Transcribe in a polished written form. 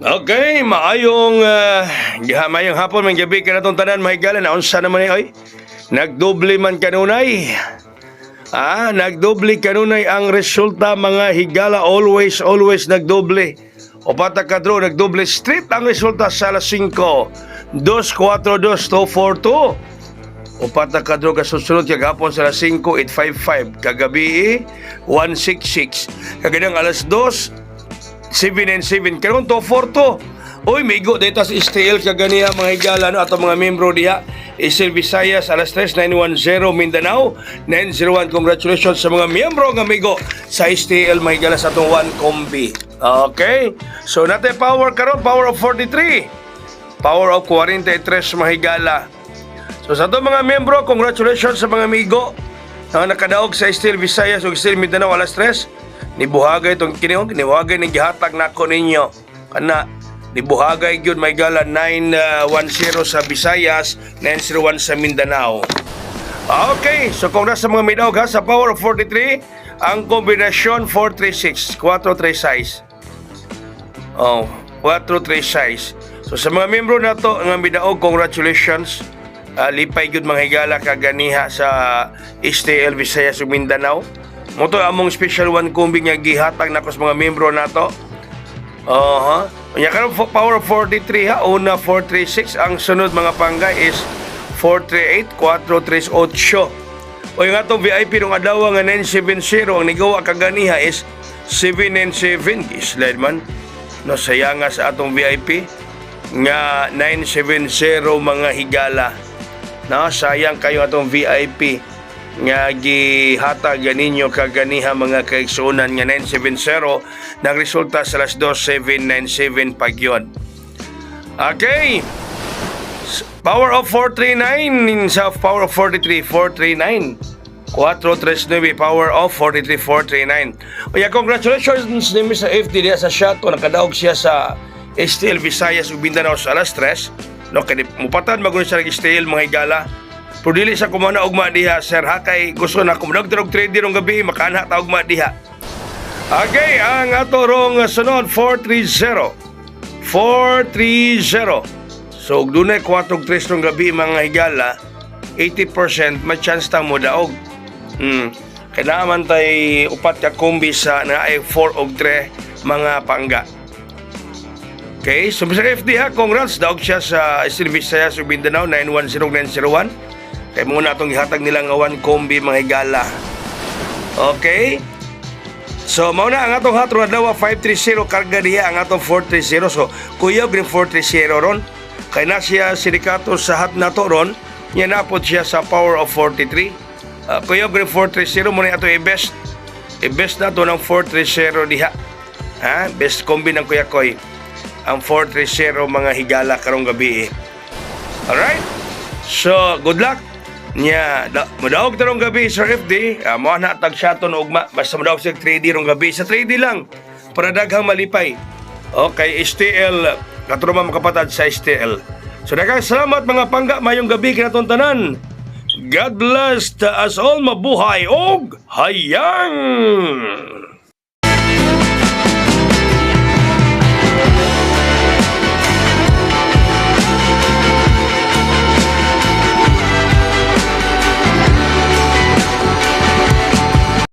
Okay, maayong hapon, may gabi ka na itong tanan, mahigalan, naunsa naman oy. Nagdoble man kanunay. Nagdoble kanunay ang resulta, mga higala, always nagdoble. O pata kadro, nagdoble straight ang resulta sa alas 5. 2-4-2, 2-4-2. O pata kadro, kasusunod kagapon sa alas 5, 8-5-5. Kagabi, 1-6-6. Kaganang alas 2, 7-7. Karon to 4-2. Uy, migo dito sa STL kaganiya mga higala ato mga membro diha. Isil Visayas alas 3 910 Mindanao 901. Congratulations sa mga membro nga migo sa STL mga higala sa atong 1 combi. Okay? So natin power karon, power of 43. Power of 43 mga higala. So sa atong mga membro, congratulations sa mga migo na nakadaog sa STL Visayas ug STL Mindanao alas 3. Nibuhagay itong kinihong, nibuhagay ng gihatag na ako ninyo. Kana, nibuhagay yun, may gala 910 sa Visayas, 901 sa Mindanao. Okay, so kung nasa mga midawg ha, sa power of 43, ang kombinasyon 436, 436. Oh, 436. So sa mga membro na to, ang midawg, congratulations. Lipay yun mga higala kaganiha sa STL Visayas ug Mindanao. Moto among special one combi nga gihatag nako sa mga membro nato. Nya karon power 43 ha, una 436, ang sunod mga panggay is 438, 438. O yung atong VIP nung adlaw nga 970 ang nigawa kaganiha is 797. Slide man. No sayanga sa atong VIP nga 970 mga higala. No, sayang kayo atong VIP nga gihatag ganinyo kaganiha mga kaigsunan nga 970 nagresulta sa alas 2797 pagyon. Okay, power of 439 sa power of 43 439 439 power of 43 439. Oya, congratulations ni Mr. FD diya sa shot o nakadaog siya sa STL Visayas ug Mindanao sa alas 3. No, kani mupatan magulo siya STL mga higala. Pero dili sa kumana ugma diha, sir ha, kay gusto na kumunag trader ng gabi, makaanha ta ugma diha. Okay, ang ato rong sunod 430. 430. So dunay 4-3 ng gabi mga higala, 80% may chance ta mo daog. Kaya naman tay upat ka kombi sa na ay 4 og 3 mga pangga. Okay, so Mr. FD ha, congrats, daog siya sa STL Visayas ug Mindanao 910-901. Kaya muna itong ihatag nila nga 1 combi mga higala. Okay? So, mauna ang atong hatong adlaw 530 karga diya ang atong 430. So, kuya green 430 ron. Kaya na siya sindikato sa hat na to ron. Yan napod siya sa power of 43. Kuya green 430 muna ito i-best. I-best na to ng 430 diha. Ha? Best combi ng kuya koy. Ang 430 mga higala karong gabi. Alright? So, good luck. Nya, madaog tarong gabi sa FD, mo na tag shaton ugma, basta madaog sa 3D rong gabi, sa 3D lang para daghang malipay. Okay, STL, katruma makapatad sa STL. So daghang salamat mga pangga, mayong gabi kinatong tanan. God bless us all, mabuhay og hayang.